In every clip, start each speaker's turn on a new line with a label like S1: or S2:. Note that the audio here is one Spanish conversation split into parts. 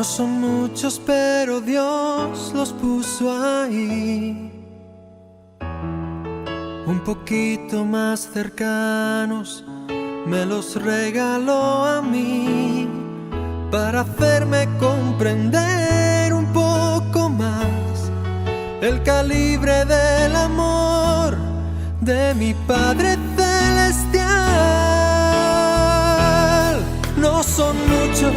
S1: No son muchos, pero Dios los puso ahí, un poquito más cercanos, me los regaló a mí, para hacerme comprender un poco más el calibre del amor de mi Padre Celestial. No son muchos,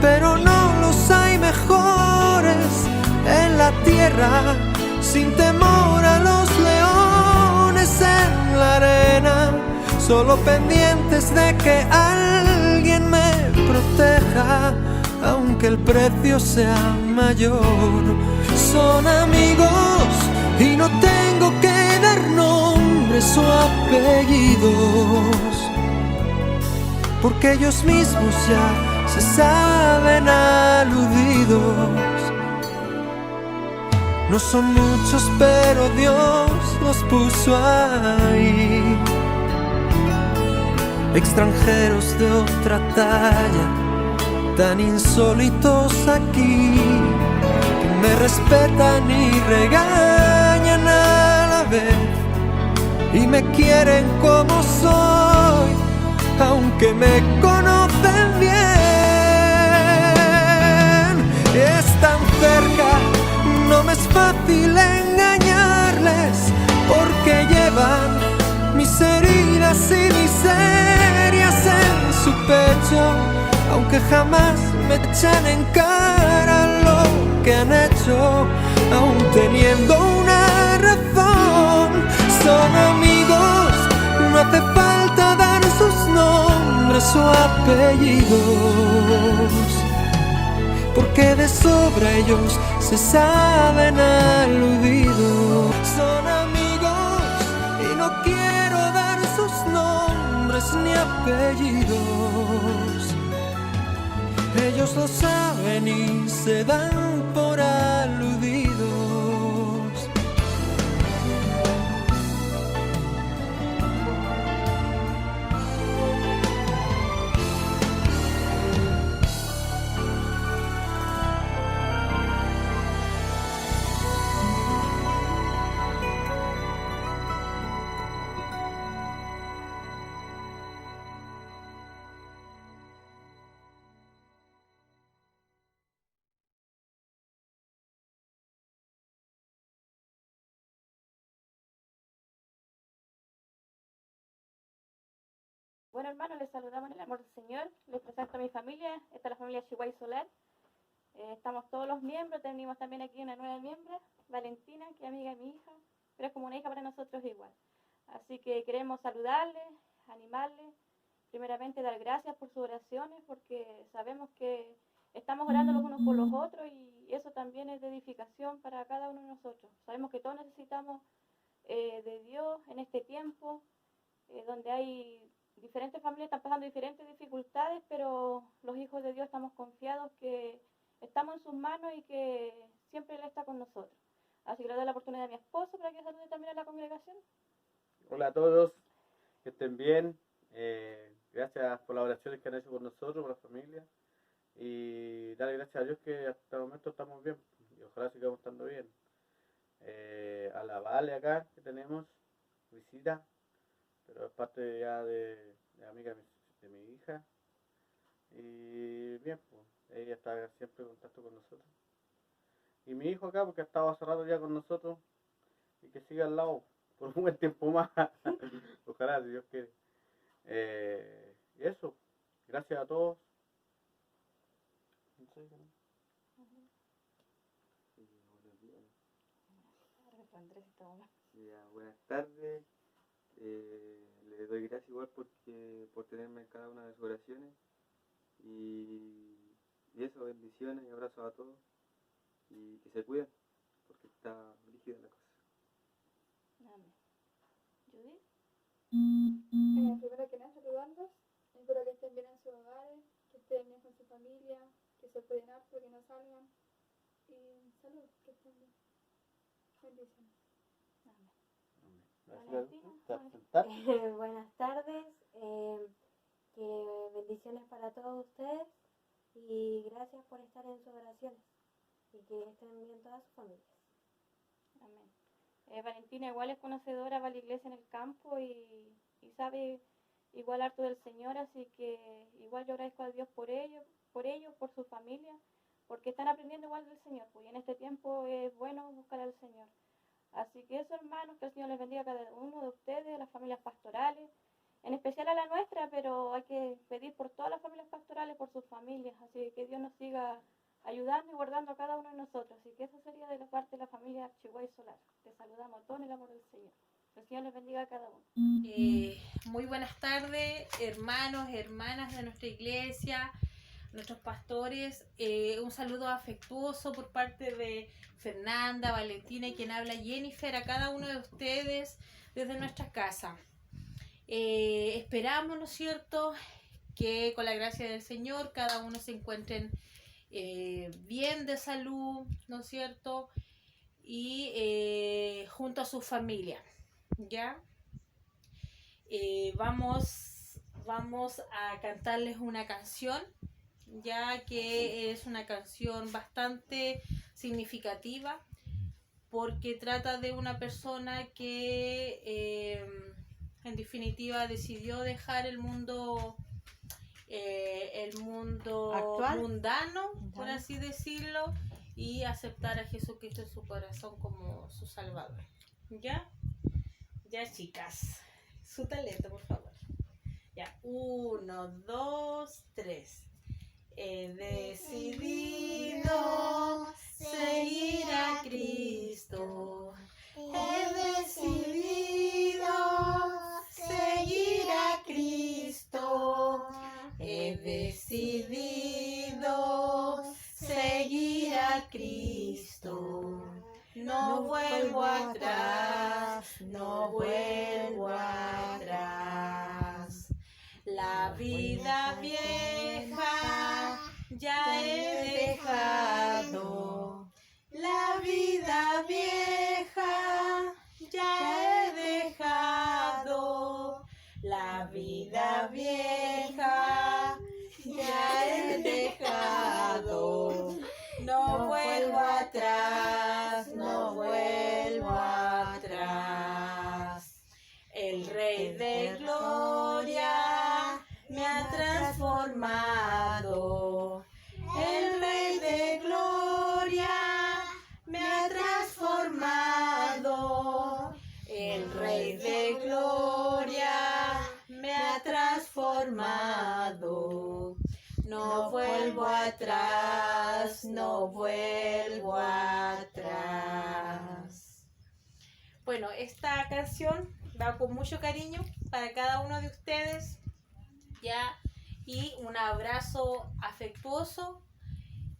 S1: pero no los hay mejores en la tierra, sin temor a los leones en la arena, solo pendientes de que alguien me proteja, aunque el precio sea mayor. Son amigos y no tengo que dar nombres o apellidos, porque ellos mismos ya se saben aludidos. No son muchos, pero Dios los puso ahí, extranjeros de otra talla, tan insólitos aquí, que me respetan y regañan a la vez, y me quieren como soy, aunque me conocen bien. Están cerca, no me es fácil engañarles, porque llevan mis heridas y miserias en su pecho, aunque jamás me echan en cara lo que han hecho, aun teniendo una razón. Son amigos, no hace falta dar sus nombres o apellidos, porque de sobra ellos se saben aludidos. Son amigos y no quiero dar sus nombres ni apellidos, ellos lo saben y se dan por aludidos.
S2: Bueno, hermanos, les saludamos en el amor del Señor. Les presento a mi familia. Esta es la familia Chihuay Solar. Estamos todos los miembros. Tenemos también aquí una nueva miembro, Valentina, que es amiga de mi hija, pero es como una hija para nosotros igual. Así que queremos saludarles, animarles, primeramente dar gracias por sus oraciones, porque sabemos que estamos orando los unos por los otros y eso también es de edificación para cada uno de nosotros. Sabemos que todos necesitamos de Dios en este tiempo, donde hay diferentes familias están pasando diferentes dificultades, pero los hijos de Dios estamos confiados que estamos en sus manos y que siempre Él está con nosotros. Así que le doy la oportunidad a mi esposo para que salude también a la congregación.
S3: Hola a todos, que estén bien. Gracias por las oraciones que han hecho por nosotros, por la familia. Y darle gracias a Dios que hasta el momento estamos bien y ojalá sigamos estando bien. A la Vale acá que tenemos visita, pero es parte ya de amiga de mi hija. Y bien, pues, ella está siempre en contacto con nosotros. Y mi hijo acá, porque ha estado hace rato ya con nosotros, y que siga al lado por un buen tiempo más. Ojalá, si Dios quiere. Y eso, gracias a todos.
S4: Ya, buenas tardes. Les doy gracias igual por tenerme en cada una de sus oraciones. Y eso, bendiciones y abrazos a todos. Y que se cuiden, porque está rígida la cosa.
S2: Amén. ¿Judith?
S5: Primero que nada, saludarlos. Espero que estén bien en sus hogares, que estén bien con su familia, que se cuiden harto, que no salgan. Y salud, que estén bien. Bendiciones.
S6: Buenas tardes, que bendiciones para todos ustedes. y gracias por estar en sus oraciones y que estén bien todas sus familias.
S2: Amén. Valentina igual es conocedora, va a la iglesia en el campo y sabe igual harto del Señor, así que igual yo agradezco a Dios por ellos, por su familia, porque están aprendiendo igual del Señor, pues y en este tiempo es bueno buscar al Señor. Así que eso, hermanos, que el Señor les bendiga a cada uno de ustedes, a las familias pastorales, en especial a la nuestra, pero hay que pedir por todas las familias pastorales, por sus familias, así que Dios nos siga ayudando y guardando a cada uno de nosotros. Así que eso sería de la parte de la familia Chihuahua Solar. Les saludamos a todos en el amor del Señor. El Señor les bendiga a cada uno.
S7: Muy buenas tardes, hermanos, hermanas de nuestra iglesia, nuestros pastores. Un saludo afectuoso por parte de Fernanda, Valentina y quien habla Jennifer, a cada uno de ustedes desde nuestra casa. Esperamos, ¿no es cierto?, que con la gracia del Señor cada uno se encuentren bien de salud, ¿no es cierto?, y junto a su familia, ¿ya? Vamos a cantarles una canción, ya que es una canción bastante significativa, porque trata de una persona que en definitiva decidió dejar el mundo
S8: ¿Actual?
S7: mundano, por así decirlo, y aceptar a Jesucristo en su corazón como su Salvador. ¿Ya? Ya, chicas, su talento, por favor. Ya, 1, 2, 3. He decidido seguir a Cristo. He decidido seguir a Cristo. He decidido seguir a Cristo. No vuelvo atrás, no vuelvo atrás. La vida vieja ya he dejado. La vida vieja ya he dejado. La vida vieja ya he dejado. No vuelvo atrás, no vuelvo atrás. El Rey de Gloria me ha transformado. El Rey de Gloria me ha transformado. El Rey de Gloria me ha transformado. No vuelvo atrás, no vuelvo atrás. Bueno, esta canción va con mucho cariño para cada uno de ustedes, ¿ya? Y un abrazo afectuoso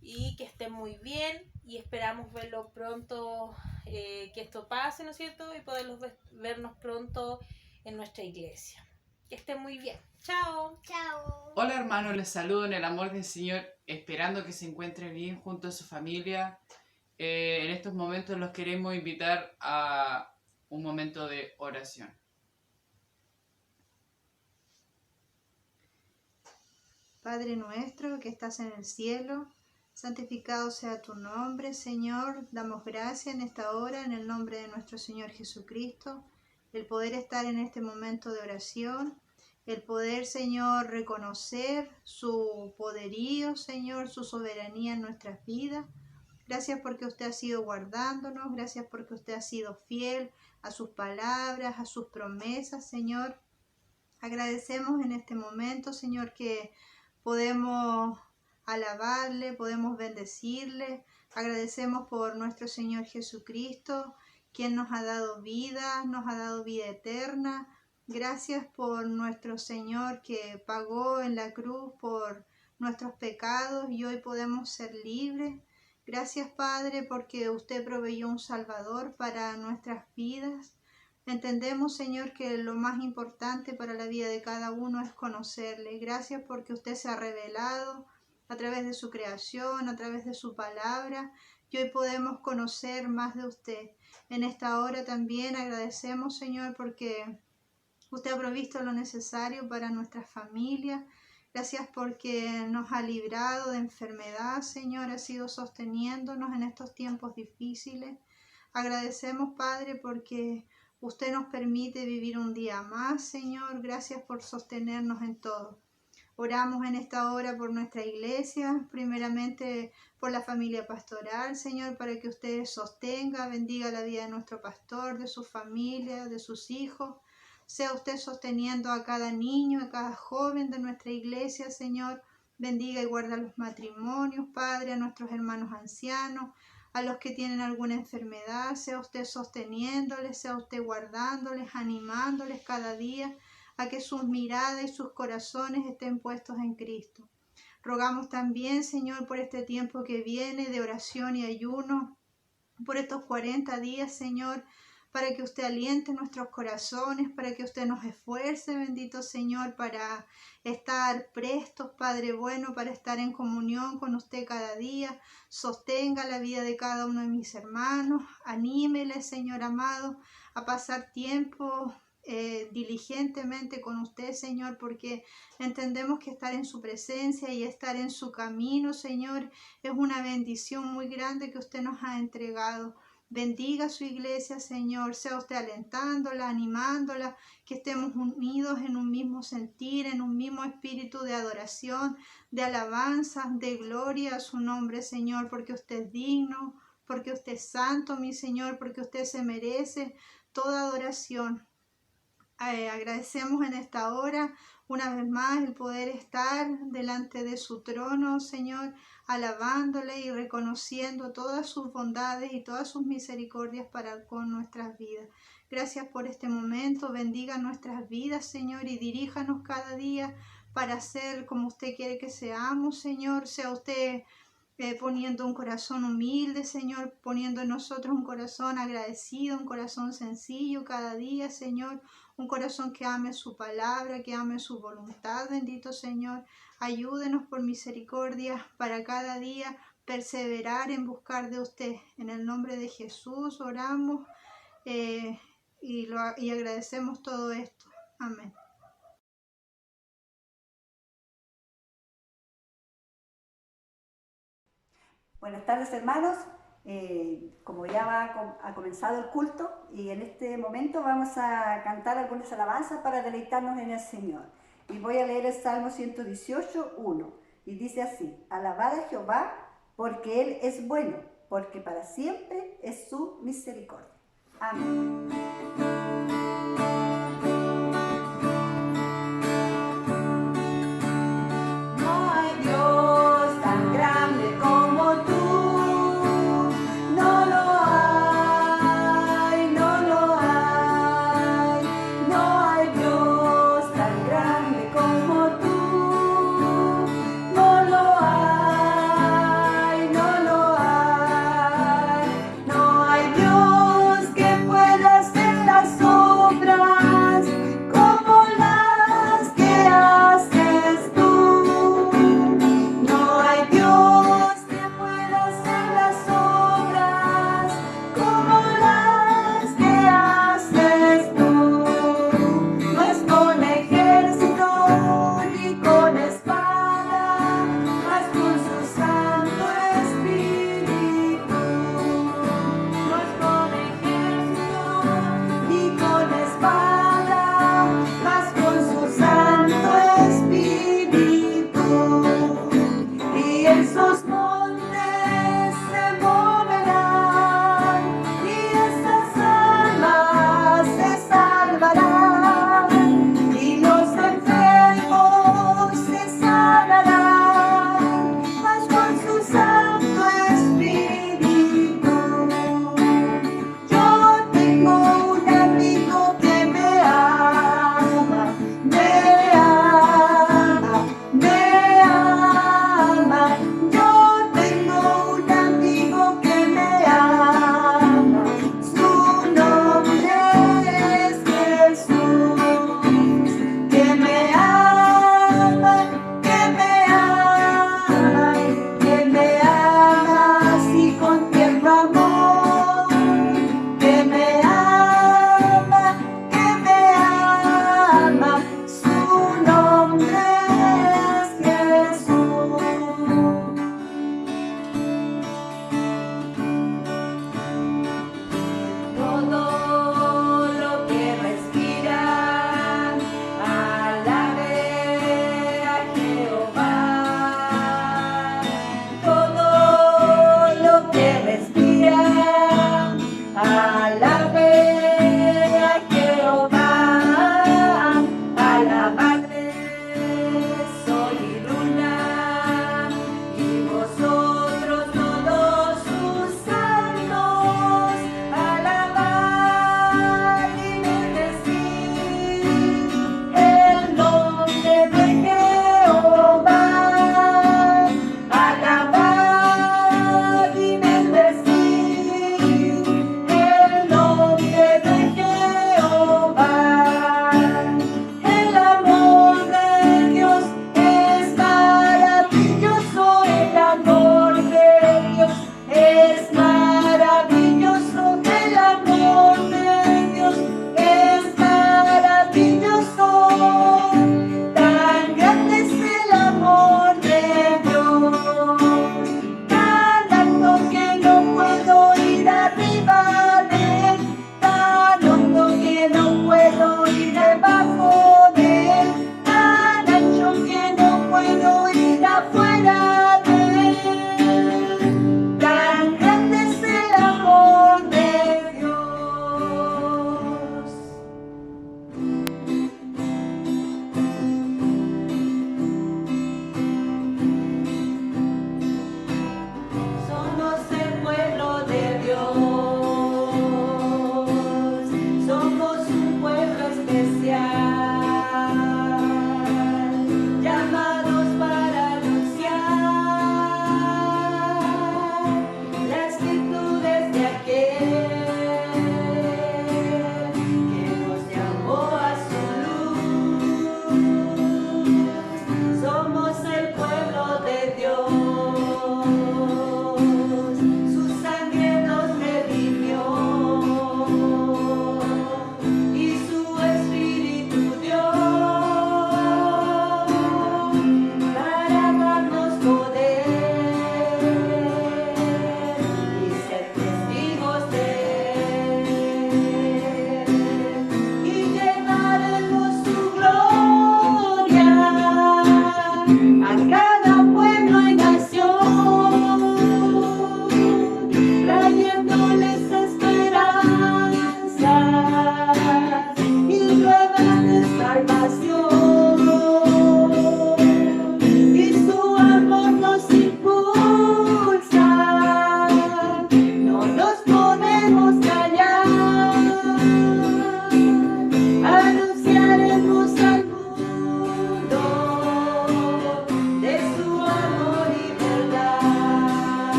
S7: y que estén muy bien y esperamos verlo pronto, que esto pase, ¿no es cierto? Y poderlos vernos pronto en nuestra iglesia. Que estén muy bien. Chao.
S8: Chao.
S9: Hola hermanos, les saludo en el amor del Señor, esperando que se encuentren bien junto a su familia. En estos momentos los queremos invitar a un momento de oración.
S10: Padre nuestro que estás en el cielo, santificado sea tu nombre, Señor. Damos gracias en esta hora en el nombre de nuestro Señor Jesucristo, el poder estar en este momento de oración, el poder, Señor, reconocer su poderío, Señor, su soberanía en nuestras vidas. Gracias porque usted ha sido guardándonos, gracias porque usted ha sido fiel a sus palabras, a sus promesas, Señor. Agradecemos en este momento, Señor, que podemos alabarle, podemos bendecirle. Agradecemos por nuestro Señor Jesucristo, quien nos ha dado vida eterna. Gracias por nuestro Señor que pagó en la cruz por nuestros pecados y hoy podemos ser libres. Gracias, Padre, porque usted proveyó un Salvador para nuestras vidas. Entendemos, Señor, que lo más importante para la vida de cada uno es conocerle. Gracias porque usted se ha revelado a través de su creación, a través de su palabra, y hoy podemos conocer más de usted. En esta hora también agradecemos, Señor, porque usted ha provisto lo necesario para nuestra familia. Gracias porque nos ha librado de enfermedad, Señor, ha sido sosteniéndonos en estos tiempos difíciles. Agradecemos, Padre, porque usted nos permite vivir un día más, Señor. Gracias por sostenernos en todo. Oramos en esta hora por nuestra iglesia, primeramente por la familia pastoral, Señor, para que usted sostenga, bendiga la vida de nuestro pastor, de su familia, de sus hijos. Sea usted sosteniendo a cada niño, a cada joven de nuestra iglesia, Señor. Bendiga y guarda los matrimonios, Padre, a nuestros hermanos ancianos, a los que tienen alguna enfermedad. Sea usted sosteniéndoles, sea usted guardándoles, animándoles cada día a que sus miradas y sus corazones estén puestos en Cristo. Rogamos también, Señor, por este tiempo que viene de oración y ayuno, por estos 40 días, Señor, para que usted aliente nuestros corazones, para que usted nos esfuerce, bendito Señor, para estar prestos, Padre bueno, para estar en comunión con usted cada día. Sostenga la vida de cada uno de mis hermanos, anímele, Señor amado, a pasar tiempo diligentemente con usted, Señor, porque entendemos que estar en su presencia y estar en su camino, Señor, es una bendición muy grande que usted nos ha entregado. Bendiga su iglesia, Señor, sea usted alentándola, animándola, que estemos unidos en un mismo sentir, en un mismo espíritu de adoración, de alabanza, de gloria a su nombre, Señor, porque usted es digno, porque usted es santo, mi Señor, porque usted se merece toda adoración. Agradecemos en esta hora una vez más el poder estar delante de su trono, Señor, alabándole y reconociendo todas sus bondades y todas sus misericordias para con nuestras vidas. Gracias por este momento, bendiga nuestras vidas, Señor, y diríjanos cada día para ser como usted quiere que seamos, Señor. Sea usted poniendo un corazón humilde, Señor, poniendo en nosotros un corazón agradecido, un corazón sencillo cada día, Señor, un corazón que ame su palabra, que ame su voluntad, bendito Señor. Ayúdenos por misericordia para cada día perseverar en buscar de usted. En el nombre de Jesús oramos y agradecemos todo esto. Amén.
S8: Buenas tardes, hermanos. Como ya ha comenzado el culto, y en este momento vamos a cantar algunas alabanzas para deleitarnos en el Señor. Y voy a leer el Salmo 118, 1. Y dice así: alabad a Jehová, porque Él es bueno, porque para siempre es su misericordia. Amén.
S11: No hay Dios que pueda hacer las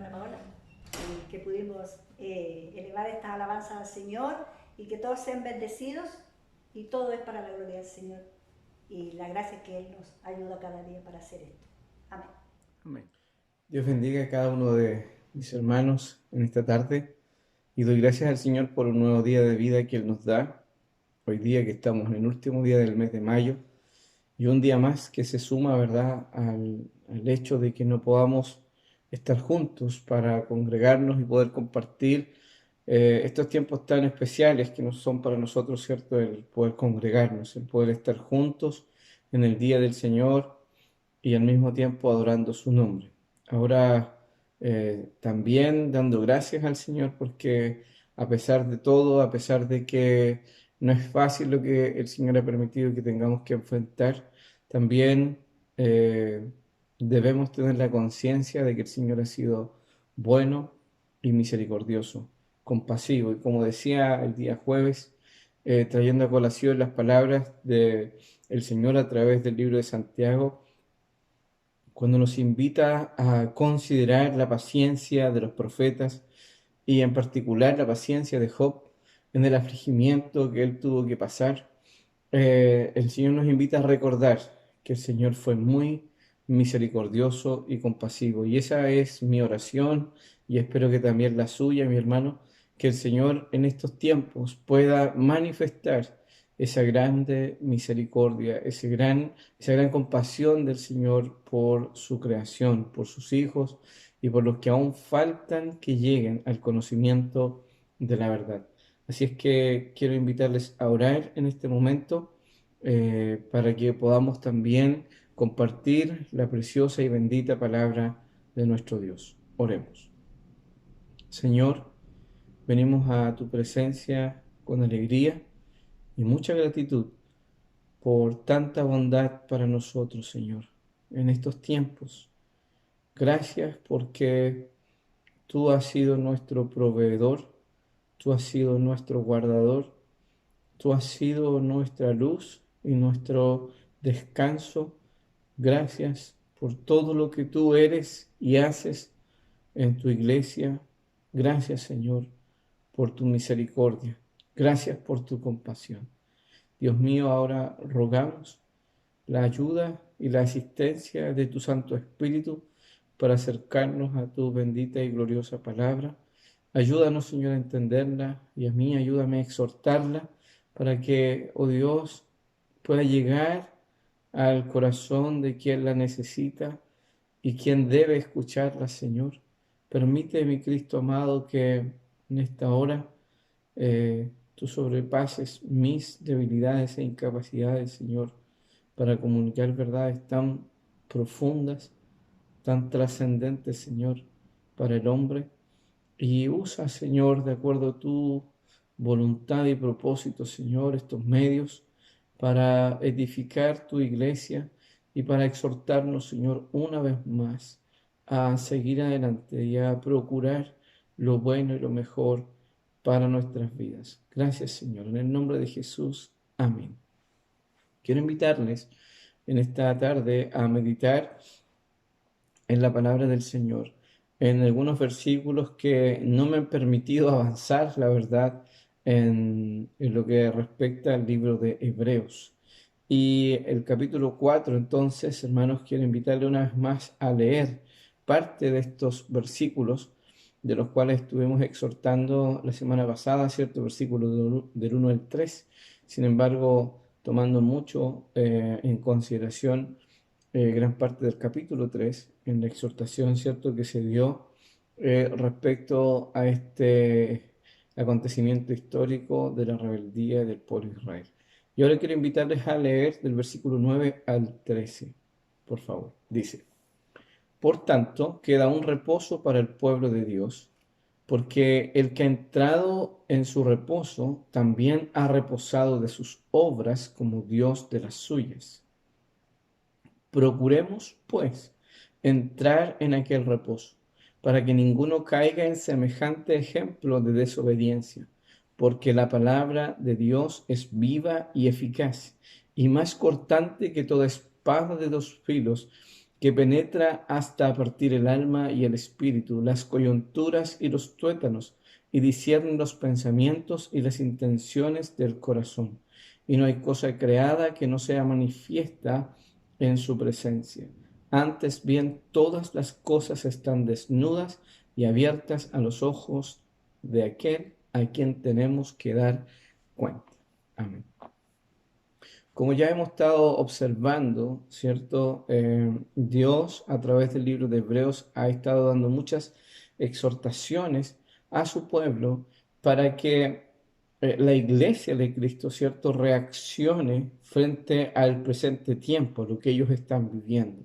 S8: hermana Paola, que pudimos elevar esta alabanza al Señor y que todos sean bendecidos y todo es para la gloria del Señor y la gracia que Él nos ayuda cada día para hacer esto. Amén.
S11: Amén. Dios bendiga a cada uno de mis hermanos en esta tarde y doy gracias al Señor por un nuevo día de vida que Él nos da. Hoy día que estamos en el último día del mes de mayo y un día más que se suma, ¿verdad?, al hecho de que no podamos estar juntos para congregarnos y poder compartir estos tiempos tan especiales que son para nosotros, ¿cierto?, el poder congregarnos, el poder estar juntos en el día del Señor y al mismo tiempo adorando su nombre. Ahora también dando gracias al Señor porque a pesar de todo, a pesar de que no es fácil lo que el Señor ha permitido que tengamos que enfrentar, también debemos tener la conciencia de que el Señor ha sido bueno y misericordioso, compasivo. Y como decía el día jueves, trayendo a colación las palabras del Señor a través del libro de Santiago, cuando nos invita a considerar la paciencia de los profetas y en particular la paciencia de Job en el afligimiento que él tuvo que pasar, el Señor nos invita a recordar que el Señor fue muy misericordioso y compasivo. Y esa es mi oración y espero que también la suya, mi hermano, que el Señor en estos tiempos pueda manifestar esa grande misericordia, esa gran compasión del Señor por su creación, por sus hijos y por los que aún faltan que lleguen al conocimiento de la verdad. Así es que quiero invitarles a orar en este momento para que podamos también compartir la preciosa y bendita palabra de nuestro Dios. Oremos. Señor, venimos a tu presencia con alegría y mucha gratitud por tanta bondad para nosotros, Señor, en estos tiempos. Gracias porque tú has sido nuestro proveedor, tú has sido nuestro guardador, tú has sido nuestra luz y nuestro descanso. Gracias por todo lo que tú eres y haces en tu iglesia. Gracias, Señor, por tu misericordia. Gracias por tu compasión. Dios mío, ahora rogamos la ayuda y la asistencia de tu Santo Espíritu para acercarnos a tu bendita y gloriosa palabra. Ayúdanos, Señor, a entenderla y a mí ayúdame a exhortarla para que, oh Dios, pueda llegar al corazón de quien la necesita y quien debe escucharla, Señor. Permite, mi Cristo amado, que en esta hora tú sobrepases mis debilidades e incapacidades, Señor, para comunicar verdades tan profundas, tan trascendentes, Señor, para el hombre. Y usa, Señor, de acuerdo a tu voluntad y propósito, Señor, estos medios para edificar tu iglesia y para exhortarnos, Señor, una vez más a seguir adelante y a procurar lo bueno y lo mejor para nuestras vidas. Gracias, Señor. En el nombre de Jesús. Amén. Quiero invitarles en esta tarde a meditar en la palabra del Señor, en algunos versículos que no me han permitido avanzar, la verdad, en lo que respecta al libro de Hebreos. Y el capítulo 4, entonces, hermanos, quiero invitarle una vez más a leer parte de estos versículos, de los cuales estuvimos exhortando la semana pasada, ¿cierto? Versículos del 1 al 3. Sin embargo, tomando mucho en consideración gran parte del capítulo 3, en la exhortación, ¿cierto?, que se dio respecto a este acontecimiento histórico de la rebeldía del pueblo de Israel. Y ahora quiero invitarles a leer del versículo 9 al 13, por favor. Dice: Por tanto, queda un reposo para el pueblo de Dios, porque el que ha entrado en su reposo también ha reposado de sus obras como Dios de las suyas. Procuremos, pues, entrar en aquel reposo, para que ninguno caiga en semejante ejemplo de desobediencia, porque la palabra de Dios es viva y eficaz, y más cortante que toda espada de dos filos, que penetra hasta partir el alma y el espíritu, las coyunturas y los tuétanos, y discierne los pensamientos y las intenciones del corazón. Y no hay cosa creada que no sea manifiesta en su presencia. Antes bien, todas las cosas están desnudas y abiertas a los ojos de aquel a quien tenemos que dar cuenta. Amén. Como ya hemos estado observando, ¿cierto? Dios a través del libro de Hebreos ha estado dando muchas exhortaciones a su pueblo para que la iglesia de Cristo, ¿cierto?, reaccione frente al presente tiempo, lo que ellos están viviendo.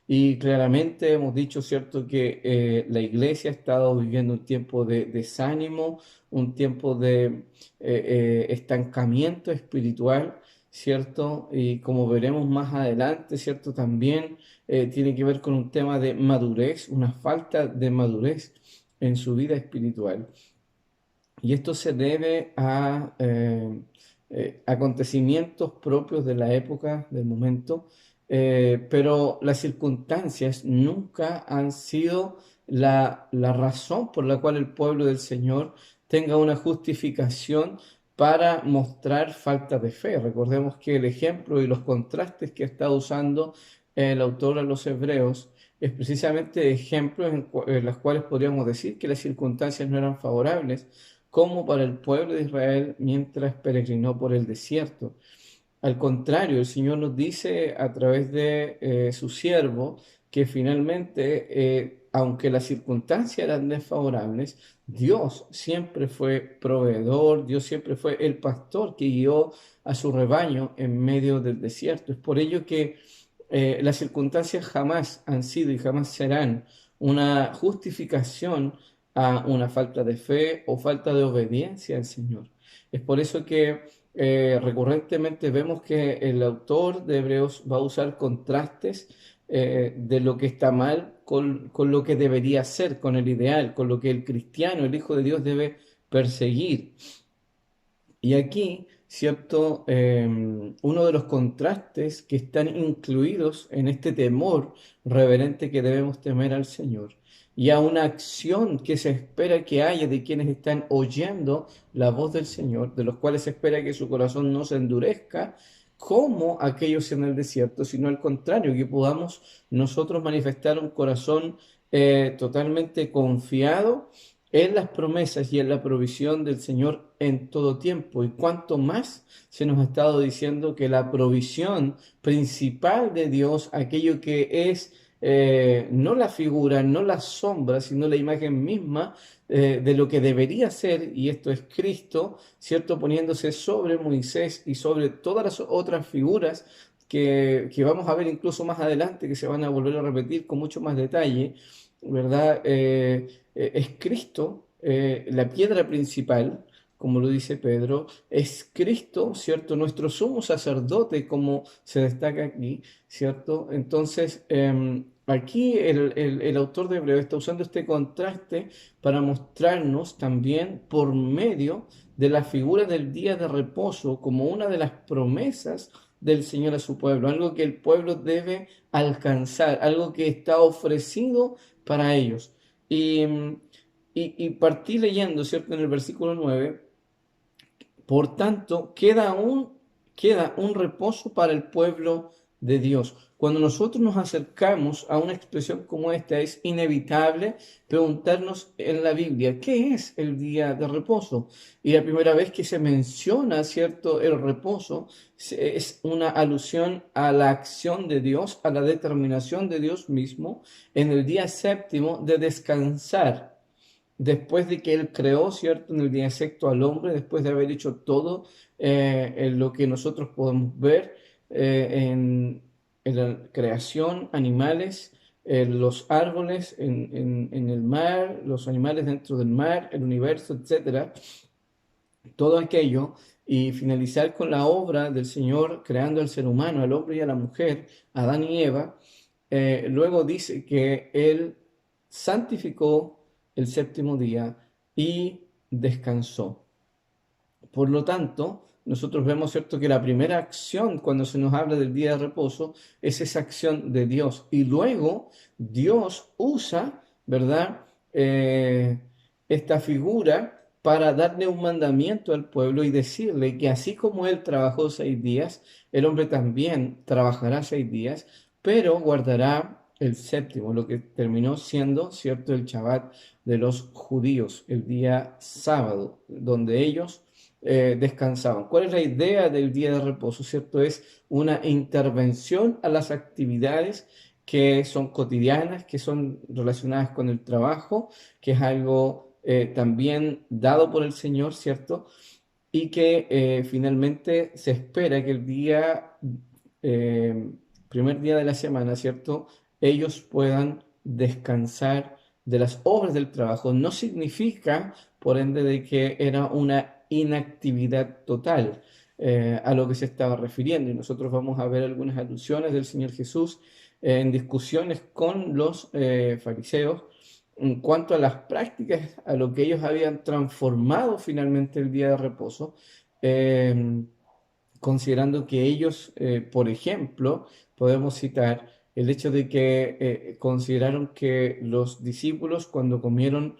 S11: Y claramente hemos dicho, ¿cierto?, que la iglesia ha estado viviendo un tiempo de desánimo, un tiempo de estancamiento espiritual, ¿cierto? Y como veremos más adelante, ¿cierto? También tiene que ver con un tema de madurez, una falta de madurez en su vida espiritual. Y esto se debe a acontecimientos propios de la época, del momento, pero las circunstancias nunca han sido la razón por la cual el pueblo del Señor tenga una justificación para mostrar falta de fe. Recordemos que el ejemplo y los contrastes que está usando el autor a los Hebreos es precisamente ejemplos en los cuales podríamos decir que las circunstancias no eran favorables, como para el pueblo de Israel mientras peregrinó por el desierto. Al contrario, el Señor nos dice a través de su siervo que finalmente, aunque las circunstancias eran desfavorables, Dios siempre fue proveedor, Dios siempre fue el pastor que guió a su rebaño en medio del desierto. Es por ello que las circunstancias jamás han sido y jamás serán una justificación a una falta de fe o falta de obediencia al Señor. Es por eso que recurrentemente vemos que el autor de Hebreos va a usar contrastes de lo que está mal con lo que debería ser, con el ideal, con lo que el cristiano, el Hijo de Dios, debe perseguir. Y aquí, ¿cierto? Uno de los contrastes que están incluidos en este temor reverente que debemos temer al Señor y a una acción que se espera que haya de quienes están oyendo la voz del Señor, de los cuales se espera que su corazón no se endurezca como aquellos en el desierto, sino al contrario, que podamos nosotros manifestar un corazón totalmente confiado en las promesas y en la provisión del Señor en todo tiempo. Y cuanto más se nos ha estado diciendo que la provisión principal de Dios, aquello que es no la figura, no la sombra, sino la imagen misma de lo que debería ser, y esto es Cristo, ¿cierto? Poniéndose sobre Moisés y sobre todas las otras figuras que vamos a ver incluso más adelante, que se van a volver a repetir con mucho más detalle, ¿verdad? Es Cristo la piedra principal, como lo dice Pedro, es Cristo, ¿cierto? Nuestro sumo sacerdote, como se destaca aquí, ¿cierto? Entonces, aquí el autor de Hebreos está usando este contraste para mostrarnos también por medio de la figura del día de reposo como una de las promesas del Señor a su pueblo, algo que el pueblo debe alcanzar, algo que está ofrecido para ellos. Y partí leyendo, ¿cierto? En el versículo 9, por tanto, queda un reposo para el pueblo de Dios. Cuando nosotros nos acercamos a una expresión como esta, es inevitable preguntarnos en la Biblia, ¿qué es el día de reposo? Y la primera vez que se menciona, ¿cierto?, el reposo es una alusión a la acción de Dios, a la determinación de Dios mismo en el día séptimo de descansar. Después de que Él creó, ¿cierto?, en el día sexto al hombre, después de haber hecho todo en lo que nosotros podemos ver en la creación, animales, los árboles en el mar, los animales dentro del mar, el universo, etc. Todo aquello, y finalizar con la obra del Señor creando al ser humano, al hombre y a la mujer, Adán y Eva. Luego dice que Él santificó el séptimo día y descansó. Por lo tanto, nosotros vemos, ¿cierto?, que la primera acción cuando se nos habla del día de reposo es esa acción de Dios. Y luego Dios usa, ¿verdad?, esta figura para darle un mandamiento al pueblo y decirle que así como él trabajó 6 días, el hombre también trabajará 6 días, pero guardará el séptimo, lo que terminó siendo, ¿cierto?, el Shabbat de los judíos, el día sábado, donde ellos descansaban. ¿Cuál es la idea del día de reposo? ¿Cierto? Es una intervención a las actividades que son cotidianas, que son relacionadas con el trabajo, que es algo también dado por el Señor, ¿cierto? Y que finalmente se espera que el día, primer día de la semana, ¿cierto?, ellos puedan descansar de las obras del trabajo. No significa, por ende, de que era una inactividad total a lo que se estaba refiriendo. Y nosotros vamos a ver algunas alusiones del Señor Jesús en discusiones con los fariseos en cuanto a las prácticas, a lo que ellos habían transformado finalmente el día de reposo, considerando que ellos, por ejemplo, podemos citar el hecho de que consideraron que los discípulos cuando comieron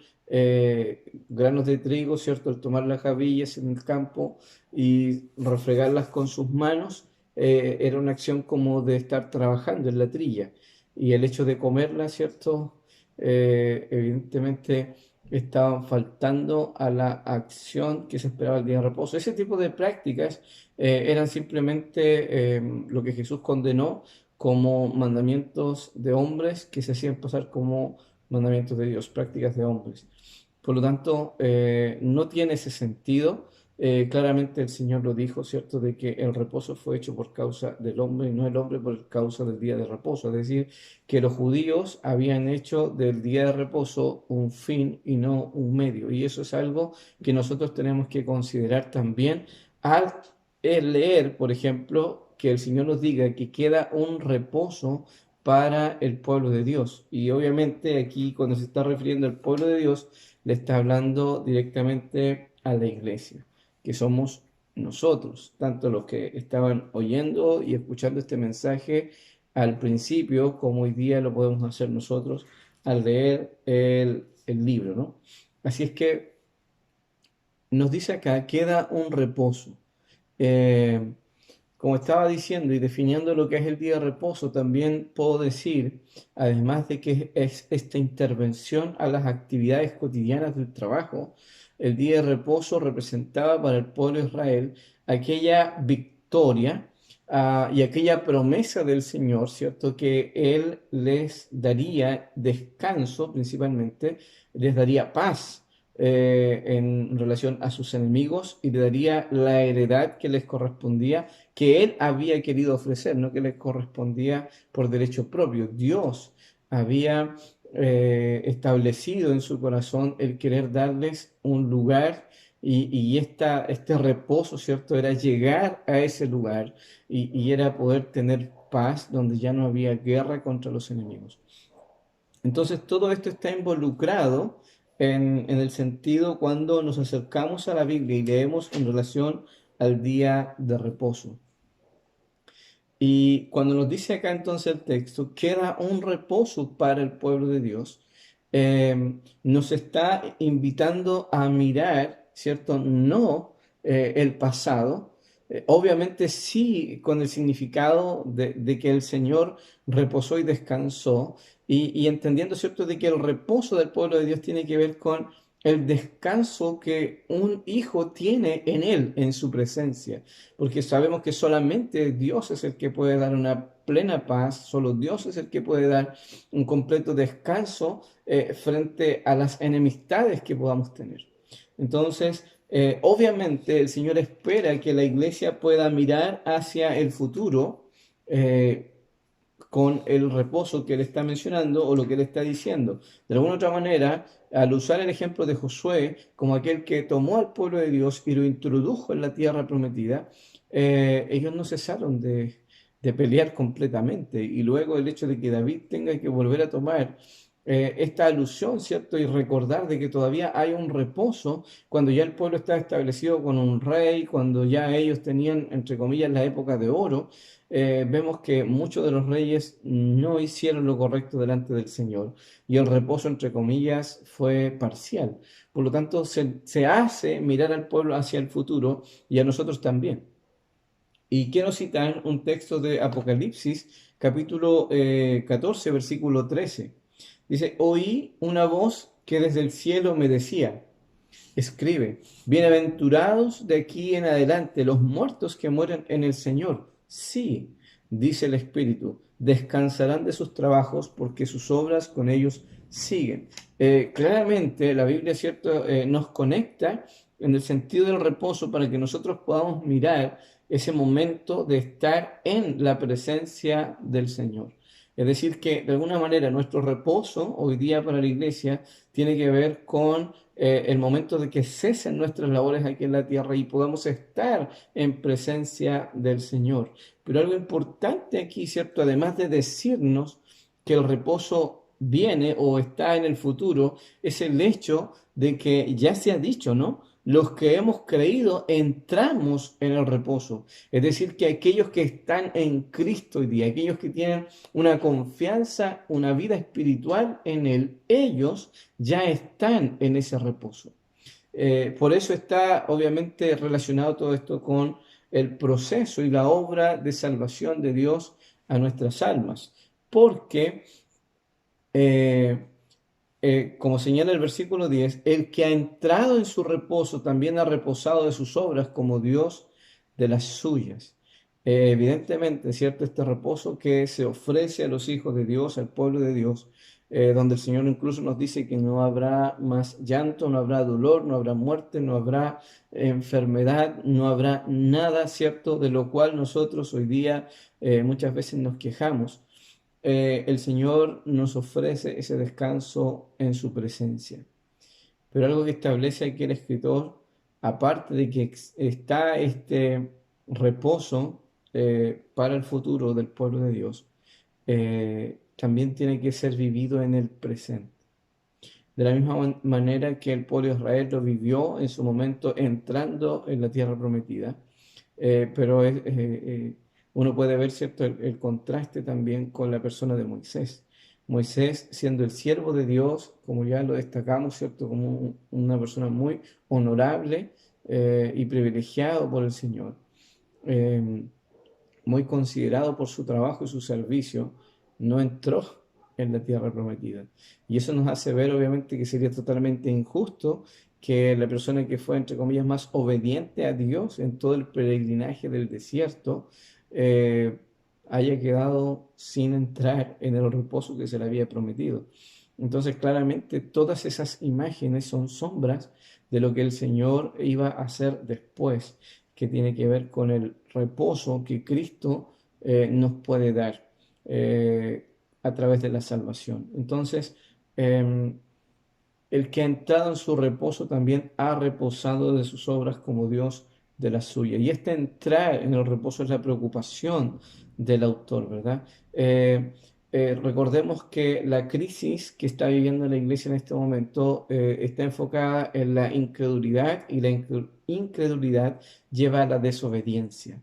S11: granos de trigo, ¿cierto?, al tomar las javillas en el campo y refregarlas con sus manos, era una acción como de estar trabajando en la trilla. Y el hecho de comerla, ¿cierto?, evidentemente estaban faltando a la acción que se esperaba el día de reposo. Ese tipo de prácticas eran simplemente lo que Jesús condenó como mandamientos de hombres que se hacían pasar como mandamientos de Dios, prácticas de hombres. Por lo tanto, no tiene ese sentido. Claramente el Señor lo dijo, ¿cierto?, de que el reposo fue hecho por causa del hombre y no el hombre por causa del día de reposo. Es decir, que los judíos habían hecho del día de reposo un fin y no un medio. Y eso es algo que nosotros tenemos que considerar también al leer, por ejemplo, que el Señor nos diga que queda un reposo para el pueblo de Dios. Y obviamente aquí cuando se está refiriendo al pueblo de Dios, le está hablando directamente a la iglesia, que somos nosotros, tanto los que estaban oyendo y escuchando este mensaje al principio, como hoy día lo podemos hacer nosotros al leer el libro, ¿no? Así es que nos dice acá, queda un reposo. Como estaba diciendo y definiendo lo que es el día de reposo, también puedo decir, además de que es esta intervención a las actividades cotidianas del trabajo, el día de reposo representaba para el pueblo de Israel aquella victoria y aquella promesa del Señor, ¿cierto? Que Él les daría descanso principalmente, les daría paz en relación a sus enemigos y le daría la heredad que les correspondía, que Él había querido ofrecer, no que les correspondía por derecho propio. Dios había establecido en su corazón el querer darles un lugar y este reposo, ¿cierto? Era llegar a ese lugar y era poder tener paz donde ya no había guerra contra los enemigos. Entonces todo esto está involucrado en el sentido cuando nos acercamos a la Biblia y leemos en relación al día de reposo. Y cuando nos dice acá entonces el texto, queda un reposo para el pueblo de Dios, nos está invitando a mirar, ¿cierto? No el pasado, obviamente sí con el significado de que el Señor reposó y descansó, y entendiendo, ¿cierto?, de que el reposo del pueblo de Dios tiene que ver con el descanso que un hijo tiene en él, en su presencia, porque sabemos que solamente Dios es el que puede dar una plena paz, solo Dios es el que puede dar un completo descanso frente a las enemistades que podamos tener. Entonces, obviamente el Señor espera que la iglesia pueda mirar hacia el futuro con el reposo que Él está mencionando o lo que Él está diciendo. De alguna otra manera, al usar el ejemplo de Josué como aquel que tomó al pueblo de Dios y lo introdujo en la tierra prometida, ellos no cesaron de pelear completamente. Y luego el hecho de que David tenga que volver a tomar esta alusión, ¿cierto? Y recordar de que todavía hay un reposo cuando ya el pueblo está establecido con un rey, cuando ya ellos tenían, entre comillas, la época de oro. Vemos que muchos de los reyes no hicieron lo correcto delante del Señor y el reposo, entre comillas, fue parcial. Por lo tanto, se hace mirar al pueblo hacia el futuro y a nosotros también. Y quiero citar un texto de Apocalipsis, capítulo 14, versículo 13. Dice, oí una voz que desde el cielo me decía, escribe, bienaventurados de aquí en adelante los muertos que mueren en el Señor. Sí, dice el Espíritu, descansarán de sus trabajos porque sus obras con ellos siguen. Claramente la Biblia, ¿cierto? Nos conecta en el sentido del reposo para que nosotros podamos mirar ese momento de estar en la presencia del Señor. Es decir, que de alguna manera nuestro reposo hoy día para la iglesia tiene que ver con el momento de que cesen nuestras labores aquí en la tierra y podamos estar en presencia del Señor. Pero algo importante aquí, ¿cierto? Además de decirnos que el reposo viene o está en el futuro, es el hecho de que ya se ha dicho, ¿no? Los que hemos creído entramos en el reposo. Es decir, que aquellos que están en Cristo hoy día, aquellos que tienen una confianza, una vida espiritual en Él, ellos ya están en ese reposo. Por eso está obviamente relacionado todo esto con el proceso y la obra de salvación de Dios a nuestras almas. Porque como señala el versículo 10, el que ha entrado en su reposo también ha reposado de sus obras como Dios de las suyas. Evidentemente, ¿cierto? Este reposo que se ofrece a los hijos de Dios, al pueblo de Dios, donde el Señor incluso nos dice que no habrá más llanto, no habrá dolor, no habrá muerte, no habrá enfermedad, no habrá nada, ¿cierto? De lo cual nosotros hoy día muchas veces nos quejamos. El Señor nos ofrece ese descanso en su presencia. Pero algo que establece aquí el escritor, aparte de que está este reposo para el futuro del pueblo de Dios, también tiene que ser vivido en el presente. De la misma manera que el pueblo de Israel lo vivió en su momento entrando en la tierra prometida, pero uno puede ver, ¿cierto?, el contraste también con la persona de Moisés. Moisés, siendo el siervo de Dios, como ya lo destacamos, ¿cierto?, como una persona muy honorable y privilegiado por el Señor, muy considerado por su trabajo y su servicio, no entró en la tierra prometida. Y eso nos hace ver, obviamente, que sería totalmente injusto que la persona que fue, entre comillas, más obediente a Dios en todo el peregrinaje del desierto, haya quedado sin entrar en el reposo que se le había prometido. Entonces, claramente, todas esas imágenes son sombras de lo que el Señor iba a hacer después, que tiene que ver con el reposo que Cristo nos puede dar a través de la salvación. Entonces, el que ha entrado en su reposo también ha reposado de sus obras como Dios de la suya. Y este entrar en el reposo es la preocupación del autor, ¿verdad? Recordemos que la crisis que está viviendo la iglesia en este momento está enfocada en la incredulidad, y la incredulidad lleva a la desobediencia.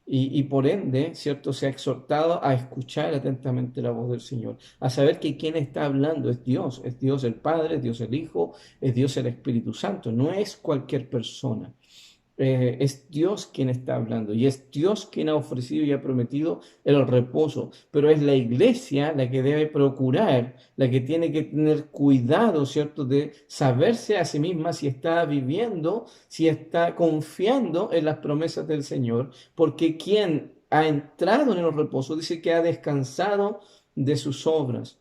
S11: Y por ende, ¿cierto?, se ha exhortado a escuchar atentamente la voz del Señor, a saber que quien está hablando es Dios el Padre, es Dios el Hijo, es Dios el Espíritu Santo, no es cualquier persona. Es Dios quien está hablando y es Dios quien ha ofrecido y ha prometido el reposo, pero es la iglesia la que debe procurar, la que tiene que tener cuidado, ¿cierto?, de saberse a sí misma si está viviendo, si está confiando en las promesas del Señor, porque quien ha entrado en el reposo dice que ha descansado de sus obras.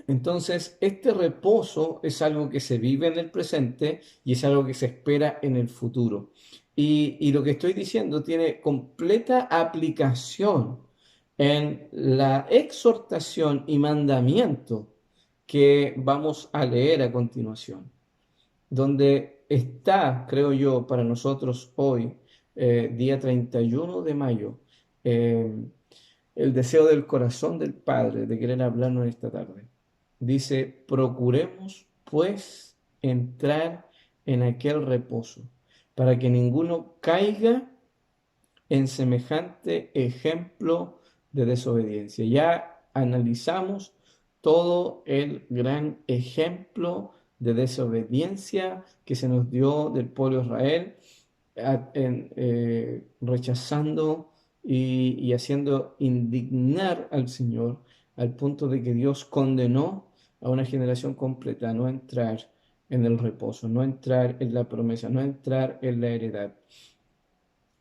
S11: Entonces, este reposo es algo que se vive en el presente y es algo que se espera en el futuro. Y lo que estoy diciendo tiene completa aplicación en la exhortación y mandamiento que vamos a leer a continuación, donde está, creo yo, para nosotros hoy, día 31 de mayo, el deseo del corazón del Padre de querer hablarnos esta tarde. Dice, procuremos pues entrar en aquel reposo, para que ninguno caiga en semejante ejemplo de desobediencia. Ya analizamos todo el gran ejemplo de desobediencia que se nos dio del pueblo de Israel, rechazando y haciendo indignar al Señor, al punto de que Dios condenó a una generación completa a no entrar en el reposo, no entrar en la promesa, no entrar en la heredad.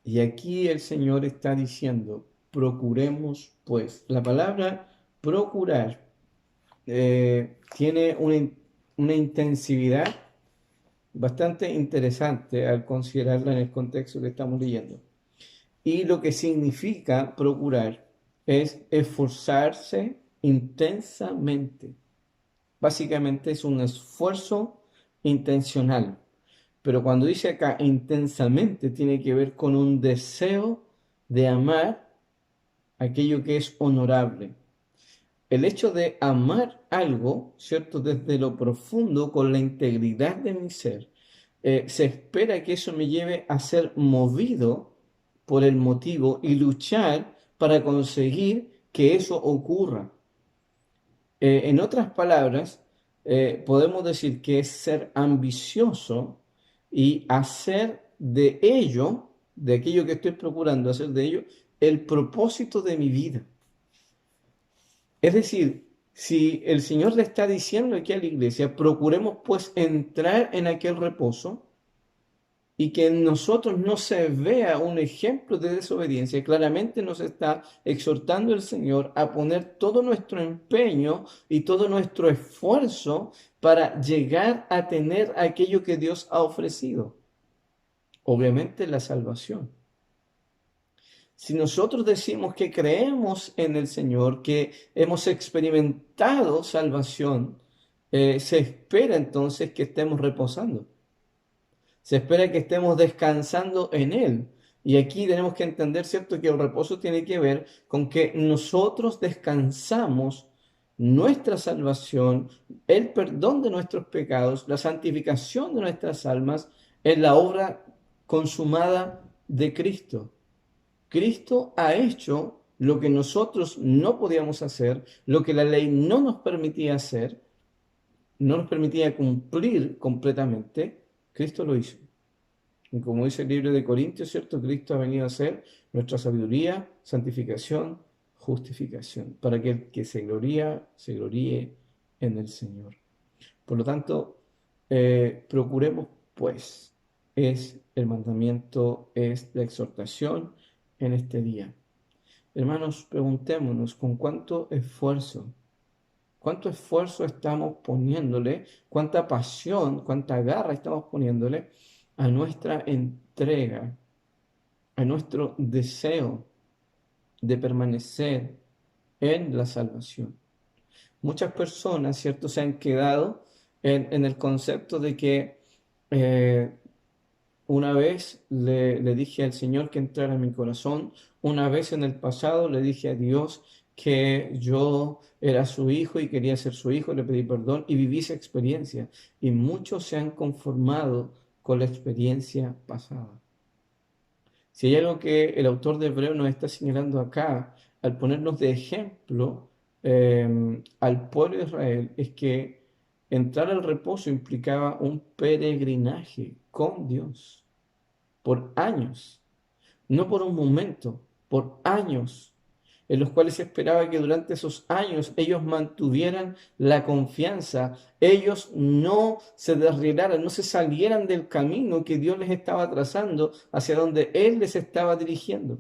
S11: Y aquí el Señor está diciendo, procuremos pues. La palabra procurar tiene una intensividad bastante interesante al considerarla en el contexto que estamos leyendo. Y lo que significa procurar es esforzarse intensamente. Básicamente es un esfuerzo intencional. Pero cuando dice acá intensamente, tiene que ver con un deseo de amar aquello que es honorable. El hecho de amar algo, ¿cierto? Desde lo profundo, con la integridad de mi ser, se espera que eso me lleve a ser movido por el motivo y luchar para conseguir que eso ocurra. En otras palabras, podemos decir que es ser ambicioso y hacer de ello, de aquello que estoy procurando hacer de ello, el propósito de mi vida. Es decir, si el Señor le está diciendo aquí a la iglesia, procuremos pues entrar en aquel reposo y que en nosotros no se vea un ejemplo de desobediencia, claramente nos está exhortando el Señor a poner todo nuestro empeño y todo nuestro esfuerzo para llegar a tener aquello que Dios ha ofrecido. Obviamente la salvación. Si nosotros decimos que creemos en el Señor, que hemos experimentado salvación, se espera entonces que estemos reposando. Se espera que estemos descansando en Él. Y aquí tenemos que entender, ¿cierto?, que el reposo tiene que ver con que nosotros descansamos nuestra salvación, el perdón de nuestros pecados, la santificación de nuestras almas en la obra consumada de Cristo. Cristo ha hecho lo que nosotros no podíamos hacer, lo que la ley no nos permitía hacer, no nos permitía cumplir completamente. Cristo lo hizo. Y como dice el libro de Corintios, ¿cierto? Cristo ha venido a ser nuestra sabiduría, santificación, justificación, para que el que se gloríe en el Señor. Por lo tanto, procuremos, pues, es el mandamiento, es la exhortación en este día. Hermanos, preguntémonos con cuánto esfuerzo estamos poniéndole, cuánta pasión, cuánta garra estamos poniéndole a nuestra entrega, a nuestro deseo de permanecer en la salvación. Muchas personas, ¿cierto?, se han quedado en el concepto de que una vez le dije al Señor que entrara en mi corazón, una vez en el pasado le dije a Dios que yo era su hijo y quería ser su hijo, le pedí perdón y viví esa experiencia. Y muchos se han conformado con la experiencia pasada. Si hay algo que el autor de Hebreos nos está señalando acá, al ponernos de ejemplo al pueblo de Israel, es que entrar al reposo implicaba un peregrinaje con Dios por años, no por un momento, por años, en los cuales se esperaba que durante esos años ellos mantuvieran la confianza, ellos no se desrielaran, no se salieran del camino que Dios les estaba trazando, hacia donde Él les estaba dirigiendo.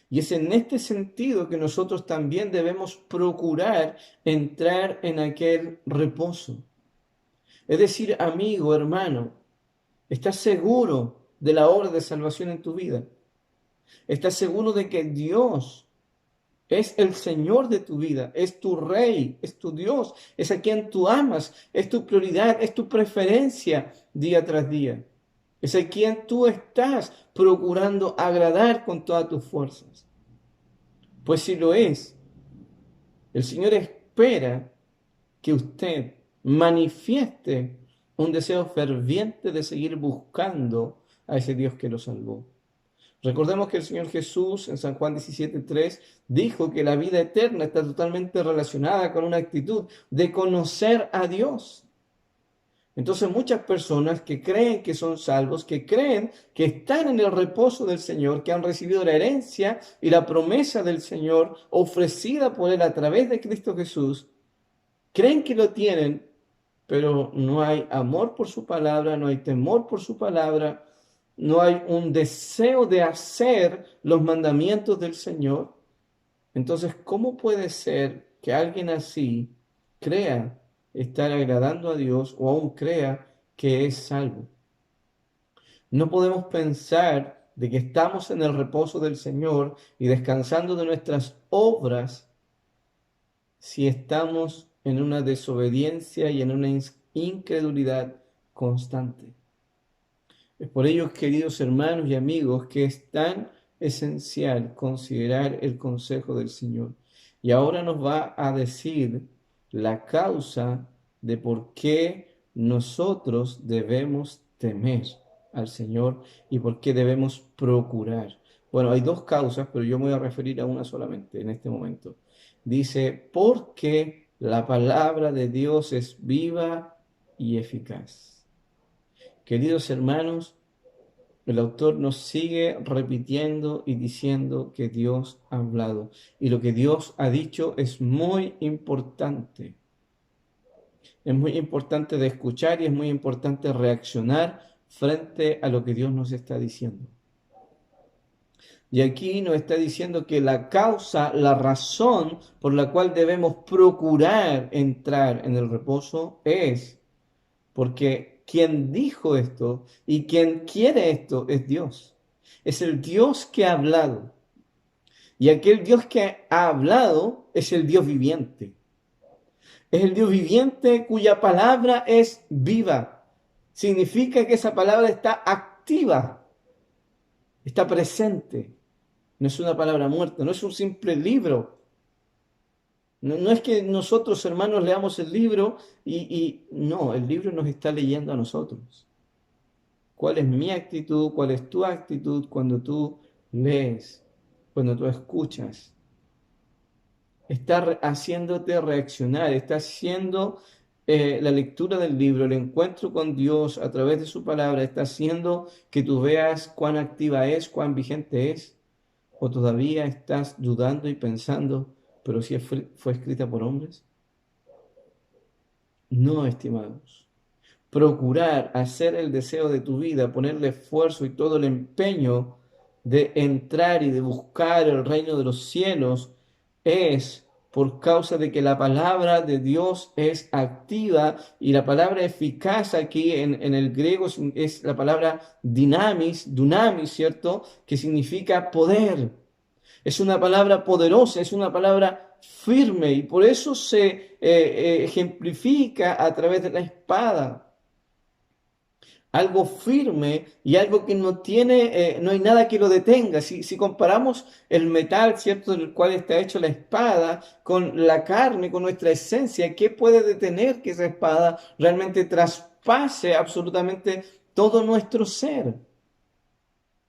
S11: Y es en este sentido que nosotros también debemos procurar entrar en aquel reposo. Es decir, amigo, hermano, ¿estás seguro de la obra de salvación en tu vida? ¿Estás seguro de que Dios es el Señor de tu vida, es tu Rey, es tu Dios, es a quien tú amas, es tu prioridad, es tu preferencia día tras día? Es a quien tú estás procurando agradar con todas tus fuerzas. Pues si lo es, el Señor espera que usted manifieste un deseo ferviente de seguir buscando a ese Dios que lo salvó. Recordemos que el Señor Jesús en San Juan 17:3 dijo que la vida eterna está totalmente relacionada con una actitud de conocer a Dios. Entonces muchas personas que creen que son salvos, que creen que están en el reposo del Señor, que han recibido la herencia y la promesa del Señor ofrecida por Él a través de Cristo Jesús, creen que lo tienen, pero no hay amor por su palabra, no hay temor por su palabra, no hay un deseo de hacer los mandamientos del Señor. Entonces, ¿cómo puede ser que alguien así crea estar agradando a Dios o aún crea que es salvo? No podemos pensar de que estamos en el reposo del Señor y descansando de nuestras obras si estamos en una desobediencia y en una incredulidad constante. Es por ello, queridos hermanos y amigos, que es tan esencial considerar el consejo del Señor. Y ahora nos va a decir la causa de por qué nosotros debemos temer al Señor y por qué debemos procurar. Bueno, hay dos causas, pero yo me voy a referir a una solamente en este momento. Dice, porque la palabra de Dios es viva y eficaz. Queridos hermanos, el autor nos sigue repitiendo y diciendo que Dios ha hablado. Y lo que Dios ha dicho es muy importante. Es muy importante de escuchar y es muy importante reaccionar frente a lo que Dios nos está diciendo. Y aquí nos está diciendo que la causa, la razón por la cual debemos procurar entrar en el reposo es porque quien dijo esto y quien quiere esto es Dios. Es el Dios que ha hablado. Y aquel Dios que ha hablado es el Dios viviente. Es el Dios viviente cuya palabra es viva. Significa que esa palabra está activa, está presente. No es una palabra muerta, no es un simple libro. No es que nosotros, hermanos, leamos el libro no, el libro nos está leyendo a nosotros. ¿Cuál es mi actitud? ¿Cuál es tu actitud cuando tú lees, cuando tú escuchas? Está haciéndote reaccionar, está haciendo la lectura del libro, el encuentro con Dios a través de su palabra, está haciendo que tú veas cuán activa es, cuán vigente es, o todavía estás dudando y pensando, pero si fue escrita por hombres. No, estimados. Procurar hacer el deseo de tu vida, ponerle esfuerzo y todo el empeño de entrar y de buscar el reino de los cielos es por causa de que la palabra de Dios es activa y la palabra eficaz aquí en el griego es la palabra dunamis, ¿cierto? Que significa poder. Es una palabra poderosa, es una palabra firme y por eso se ejemplifica a través de la espada. Algo firme y algo que no tiene, no hay nada que lo detenga. Si comparamos el metal, ¿cierto?, del cual está hecho la espada, con la carne, con nuestra esencia, ¿qué puede detener que esa espada realmente traspase absolutamente todo nuestro ser?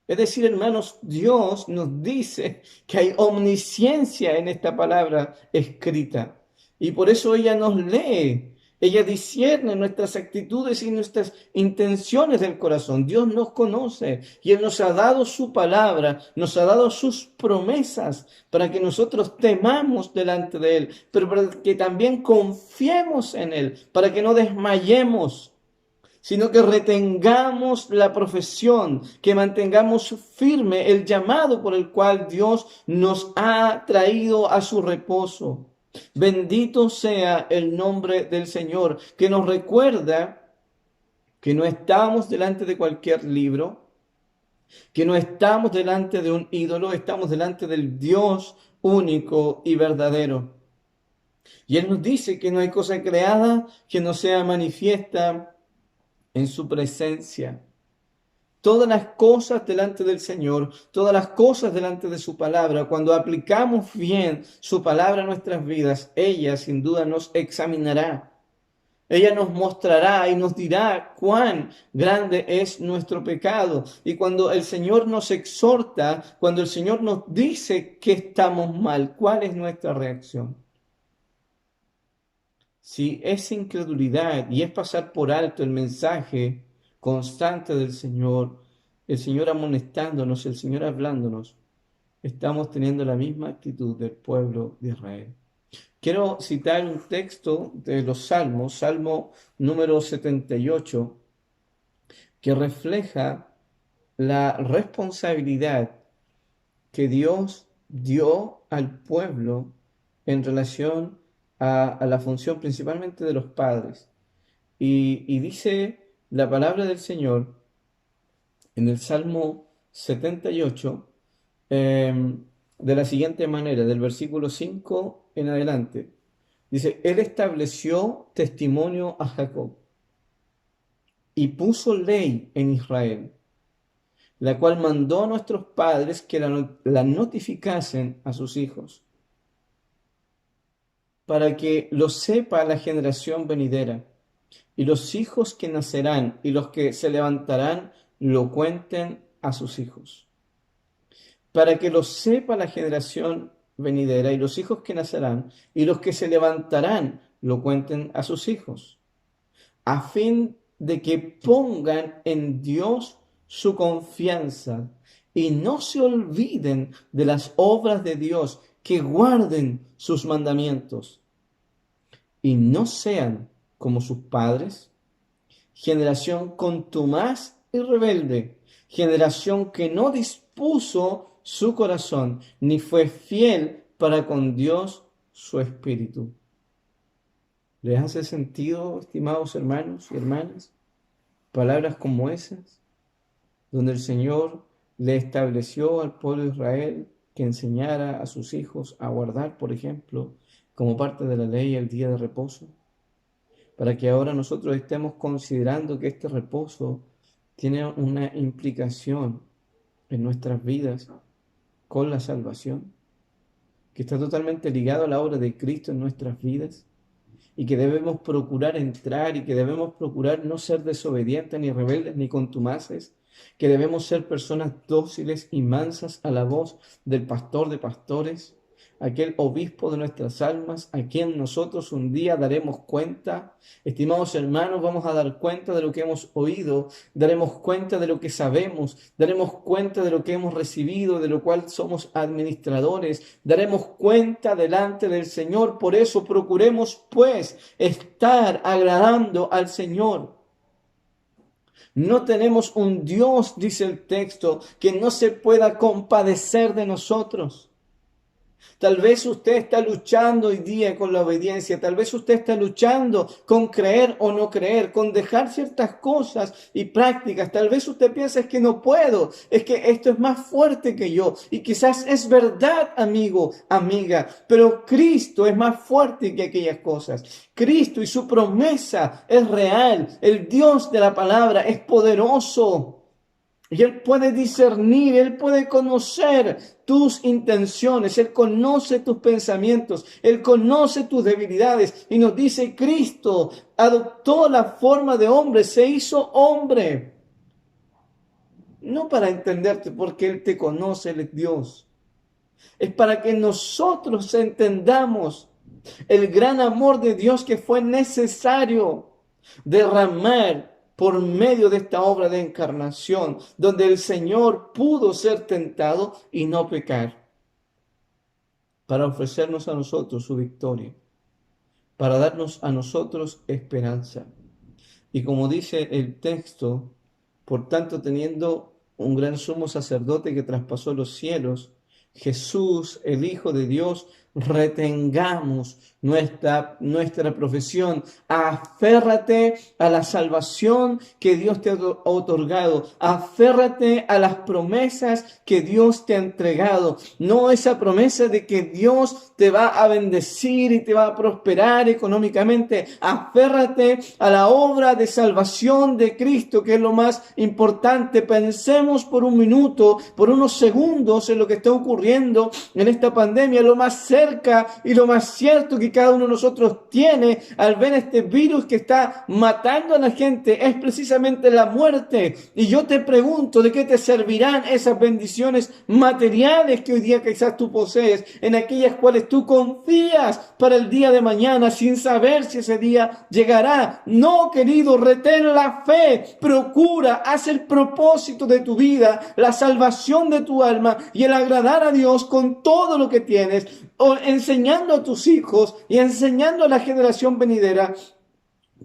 S11: Es decir, hermanos, Dios nos dice que hay omnisciencia en esta palabra escrita. Y por eso ella nos lee. Ella discierne nuestras actitudes y nuestras intenciones del corazón. Dios nos conoce y Él nos ha dado su palabra, nos ha dado sus promesas para que nosotros temamos delante de Él, pero para que también confiemos en Él, para que no desmayemos, sino que retengamos la profesión, que mantengamos firme el llamado por el cual Dios nos ha traído a su reposo. Bendito sea el nombre del Señor, que nos recuerda que no estamos delante de cualquier libro, que no estamos delante de un ídolo, estamos delante del Dios único y verdadero. Y Él nos dice que no hay cosa creada que no sea manifiesta en su presencia, Todas las cosas delante del Señor, todas las cosas delante de su palabra, cuando aplicamos bien su palabra a nuestras vidas, ella sin duda nos examinará. Ella nos mostrará y nos dirá cuán grande es nuestro pecado. Y cuando el Señor nos exhorta, cuando el Señor nos dice que estamos mal, ¿cuál es nuestra reacción? Si es incredulidad y es pasar por alto el mensaje constante del Señor, el Señor amonestándonos, el Señor hablándonos, estamos teniendo la misma actitud del pueblo de Israel. Quiero citar un texto de los Salmos, Salmo número 78, que refleja la responsabilidad que Dios dio al pueblo en relación a la función principalmente de los padres. Y dice la palabra del Señor en el Salmo 78, de la siguiente manera, del versículo 5 en adelante. Dice, Él estableció testimonio a Jacob y puso ley en Israel, la cual mandó a nuestros padres que la notificasen a sus hijos, para que lo sepa la generación venidera, y los hijos que nacerán y los que se levantarán lo cuenten a sus hijos, para que lo sepa la generación venidera y los hijos que nacerán y los que se levantarán lo cuenten a sus hijos, a fin de que pongan en Dios su confianza y no se olviden de las obras de Dios, que guarden sus mandamientos y no sean como sus padres, generación contumaz y rebelde, generación que no dispuso su corazón, ni fue fiel para con Dios su espíritu. ¿Les hace sentido, estimados hermanos y hermanas, palabras como esas, donde el Señor le estableció al pueblo de Israel que enseñara a sus hijos a guardar, por ejemplo, como parte de la ley, el día de reposo, para que ahora nosotros estemos considerando que este reposo tiene una implicación en nuestras vidas con la salvación, que está totalmente ligado a la obra de Cristo en nuestras vidas, y que debemos procurar entrar y que debemos procurar no ser desobedientes, ni rebeldes, ni contumaces, que debemos ser personas dóciles y mansas a la voz del pastor de pastores, aquel obispo de nuestras almas, a quien nosotros un día daremos cuenta. Estimados hermanos, vamos a dar cuenta de lo que hemos oído, daremos cuenta de lo que sabemos, daremos cuenta de lo que hemos recibido, de lo cual somos administradores, daremos cuenta delante del Señor. Por eso procuremos, pues, estar agradando al Señor. No tenemos un Dios, dice el texto, que no se pueda compadecer de nosotros. Tal vez usted está luchando hoy día con la obediencia, tal vez usted está luchando con creer o no creer, con dejar ciertas cosas y prácticas. Tal vez usted piensa, es que no puedo, es que esto es más fuerte que yo. Y quizás es verdad, amigo, amiga, pero Cristo es más fuerte que aquellas cosas. Cristo y su promesa es real. El Dios de la palabra es poderoso. Y Él puede discernir, Él puede conocer tus intenciones, Él conoce tus pensamientos, Él conoce tus debilidades. Y nos dice, Cristo adoptó la forma de hombre, se hizo hombre. No para entenderte, porque Él te conoce, Él es Dios. Es para que nosotros entendamos el gran amor de Dios que fue necesario derramar por medio de esta obra de encarnación, donde el Señor pudo ser tentado y no pecar, para ofrecernos a nosotros su victoria, para darnos a nosotros esperanza. Y como dice el texto, por tanto, teniendo un gran sumo sacerdote que traspasó los cielos, Jesús, el Hijo de Dios, retengamos nuestra profesión. Aférrate a la salvación que Dios te ha otorgado. Aférrate a las promesas que Dios te ha entregado. No esa promesa de que Dios te va a bendecir y te va a prosperar económicamente. Aférrate a la obra de salvación de Cristo, que es lo más importante. Pensemos por un minuto, por unos segundos en lo que está ocurriendo en esta pandemia. Lo más cerca y lo más cierto que cada uno de nosotros tiene al ver este virus que está matando a la gente es precisamente la muerte. Y yo te pregunto, ¿de qué te servirán esas bendiciones materiales que hoy día quizás tú posees, en aquellas cuales tú confías para el día de mañana sin saber si ese día llegará? No, querido, retén la fe, procura, haz el propósito de tu vida, la salvación de tu alma y el agradar a Dios con todo lo que tienes, enseñando a tus hijos y enseñando a la generación venidera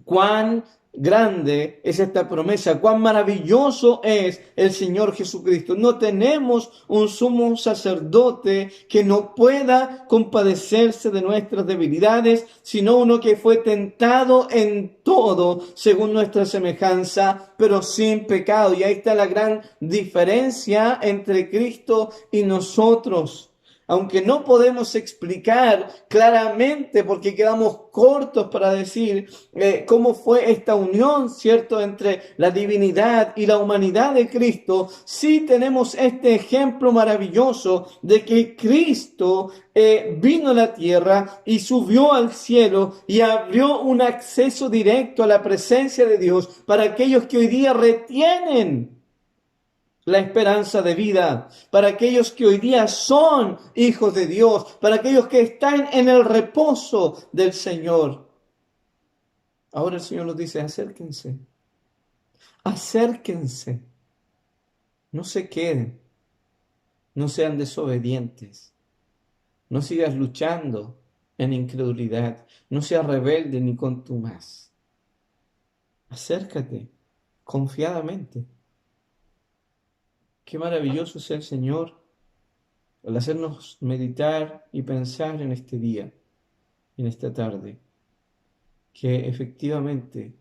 S11: cuán grande es esta promesa, cuán maravilloso es el Señor Jesucristo. No tenemos un sumo sacerdote que no pueda compadecerse de nuestras debilidades, sino uno que fue tentado en todo según nuestra semejanza, pero sin pecado. Y ahí está la gran diferencia entre Cristo y nosotros. Aunque no podemos explicar claramente, porque quedamos cortos para decir cómo fue esta unión, ¿cierto?, entre la divinidad y la humanidad de Cristo, sí tenemos este ejemplo maravilloso de que Cristo vino a la tierra y subió al cielo y abrió un acceso directo a la presencia de Dios para aquellos que hoy día retienen la esperanza de vida, para aquellos que hoy día son hijos de Dios, para aquellos que están en el reposo del Señor. Ahora el Señor nos dice, acérquense, acérquense, no se queden, no sean desobedientes, no sigas luchando en incredulidad, no seas rebelde ni contumaz. Acércate confiadamente. Qué maravilloso es el Señor al hacernos meditar y pensar en este día, en esta tarde, que efectivamente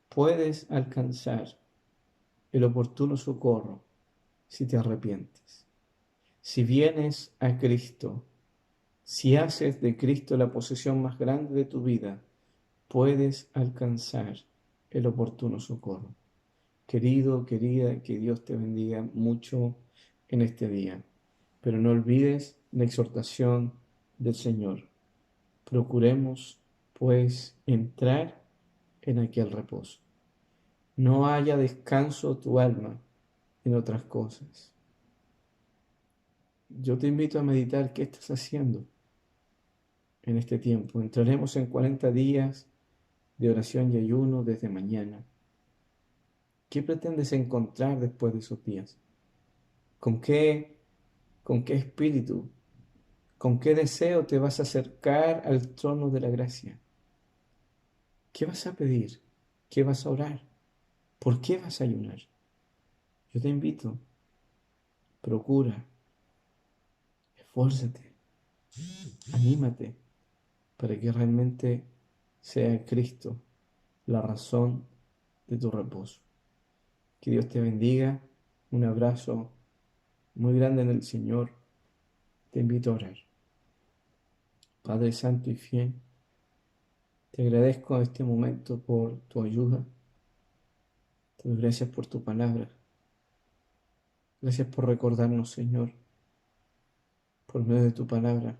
S11: puedes alcanzar el oportuno socorro si te arrepientes. Si vienes a Cristo, si haces de Cristo la posesión más grande de tu vida, puedes alcanzar el oportuno socorro. Querido, querida, que Dios te bendiga mucho en este día. Pero no olvides la exhortación del Señor. Procuremos, pues, entrar en aquel reposo. No haya descanso tu alma en otras cosas. Yo te invito a meditar qué estás haciendo en este tiempo. Entraremos en 40 días de oración y ayuno desde mañana. ¿Qué pretendes encontrar después de esos días? ¿Con qué espíritu, con qué deseo te vas a acercar al trono de la gracia? ¿Qué vas a pedir? ¿Qué vas a orar? ¿Por qué vas a ayunar? Yo te invito, procura, esfuérzate, anímate para que realmente sea Cristo la razón de tu reposo. Que Dios te bendiga. Un abrazo muy grande en el Señor. Te invito a orar. Padre Santo y fiel, te agradezco en este momento por tu ayuda. Te doy gracias por tu palabra. Gracias por recordarnos, Señor, por medio de tu palabra,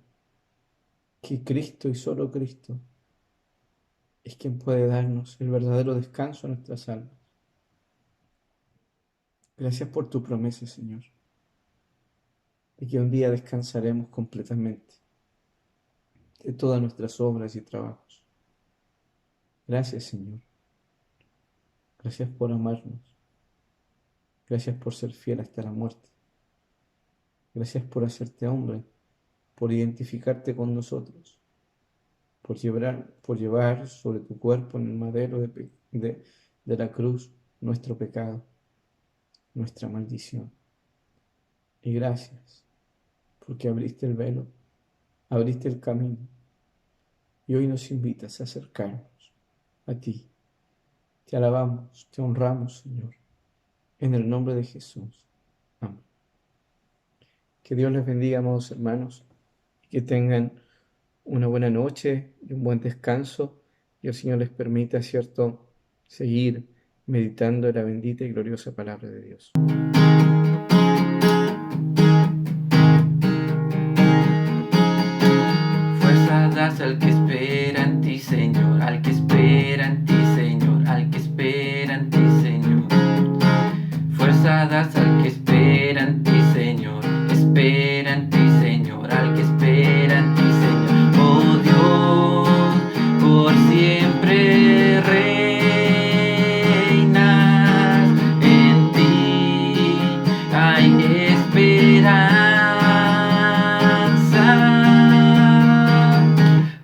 S11: que Cristo y solo Cristo es quien puede darnos el verdadero descanso a nuestras almas. Gracias por tu promesa, Señor, de que un día descansaremos completamente de todas nuestras obras y trabajos. Gracias, Señor. Gracias por amarnos. Gracias por ser fiel hasta la muerte. Gracias por hacerte hombre, por identificarte con nosotros, por llevar sobre tu cuerpo en el madero de la cruz nuestro pecado, nuestra maldición. Y gracias porque abriste el velo abriste el camino y hoy nos invitas a acercarnos a ti. Te alabamos, te honramos, Señor, en el nombre de Jesús. Amén. Que Dios les bendiga, amados hermanos, y que tengan una buena noche y un buen descanso, y el Señor les permita, ¿cierto?, seguir meditando en la bendita y gloriosa palabra de Dios.
S1: Fuerzas das al que espera en ti, Señor, al que espera en ti, Señor, al que espera en ti, Señor. Fuerzas das al que espera en ti, Señor, espera en ti, Señor, al que espera en ti, Señor. Oh Dios, por siempre reinas, en ti hay esperanza.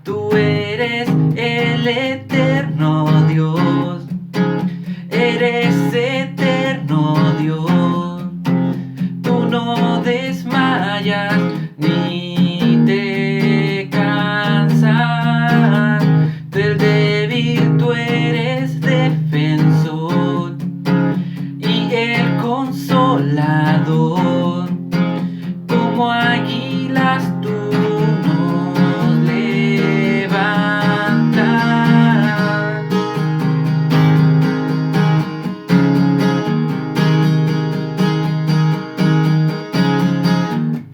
S1: Tú eres el eterno Dios, eres eterno Dios. Tú no desmayas ni te cansas. Del débil tú eres defensor y el consolador. Como águilas tú nos levantas.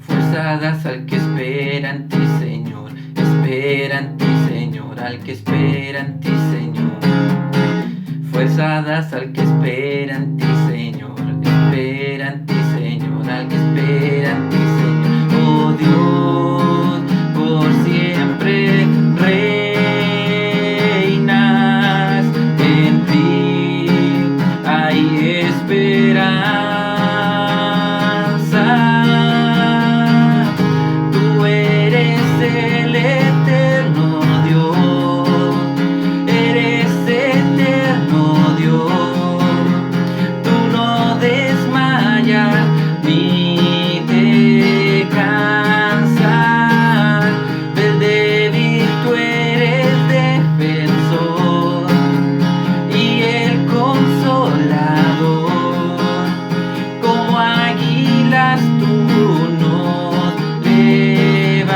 S1: Fuerza das al que espera en ti, Señor, espera en ti, Señor, al que espera en ti, Señor. Fuerza das al que espera en ti, Señor, espera en ti, Señor, al que espera en ti, Señor. Oh Dios, por siempre reinas, en ti hay esperanza. Tú eres el eterno Dios, eres eterno Dios. Tú no desmayas ni te cansas. Del débil tú eres defensor y el consolador. Como águilas tú nos levantas.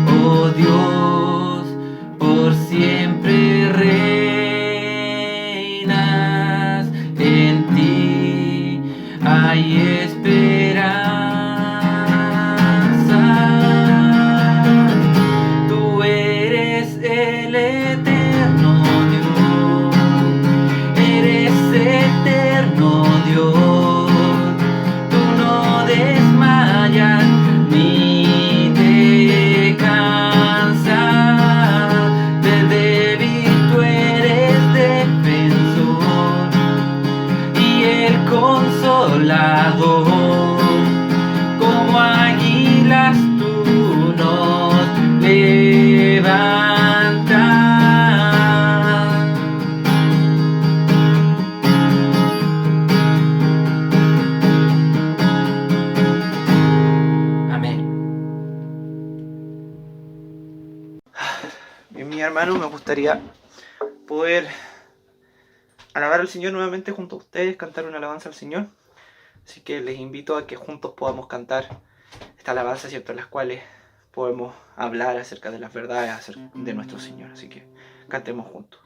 S1: Oh Dios, por siempre reinas, en ti hay esperanza. Tú eres el eterno Dios, eres eterno Dios. Tú no desmayas ni te cansas. Del débil tú eres defensor y el consolador. Como águilas tú nos levantas. Amén.
S12: Bien, mi hermano, me gustaría poder alabar al Señor nuevamente junto a ustedes, cantar una alabanza al Señor. Así que les invito a que juntos podamos cantar esta alabanza, ¿cierto?, en las cuales podemos hablar acerca de las verdades de nuestro Señor. Así que cantemos juntos.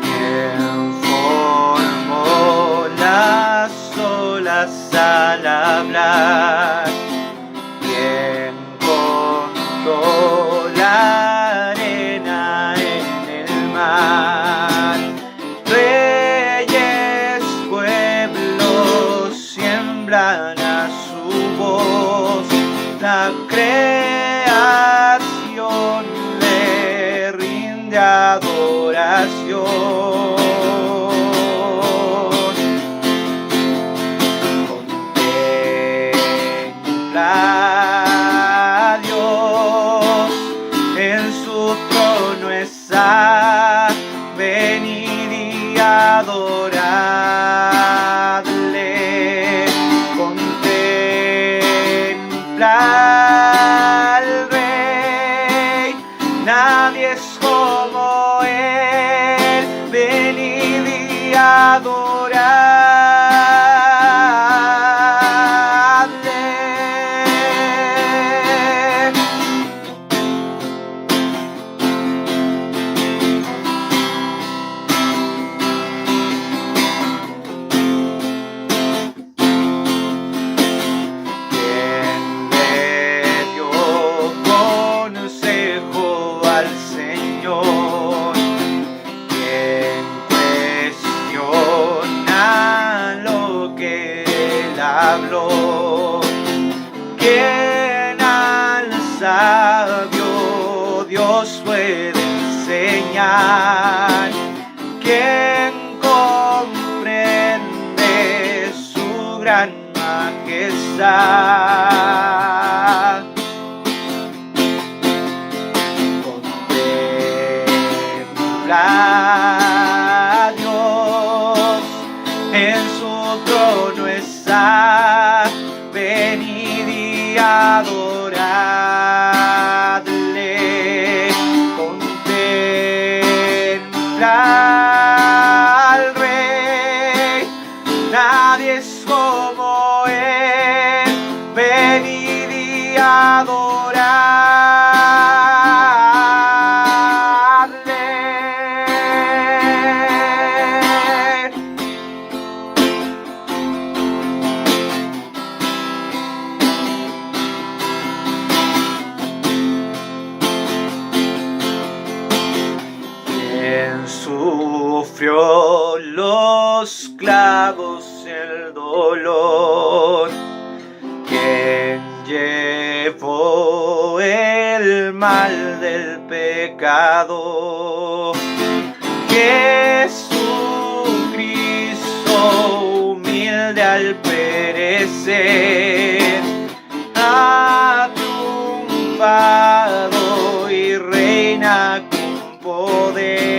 S1: Quien formó las olas al hablar, quien contó la arena en el mar. Reyes, pueblos siembran a su voz, la creación le rinde adoración.
S12: sabio, Dios puede enseñar. Quien comprende su gran majestad. Contempla a Dios, en su trono está, venid y adoradle. Contempla al Rey, nadie es como él, venid y adoradle. Quien sufrió los clavos, el dolor, quien llevó el mal del pecado. Jesucristo, humilde al perecer, ha triunfado y reina con poder.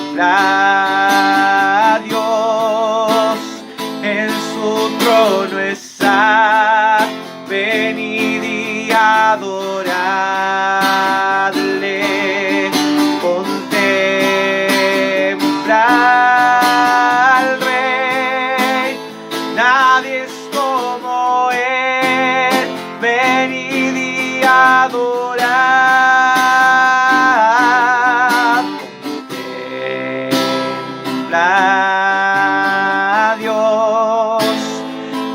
S12: Contempla a Dios, en su trono está, venid y adoradle. Contempla al Rey, nadie es como él, venid y adorad. Contempla a Dios,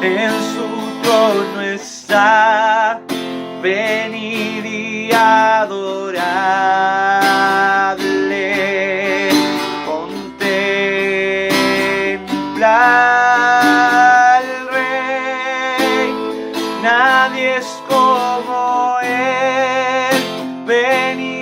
S12: en su trono está, venid y adoradle. Contempla al Rey, nadie es como él, venid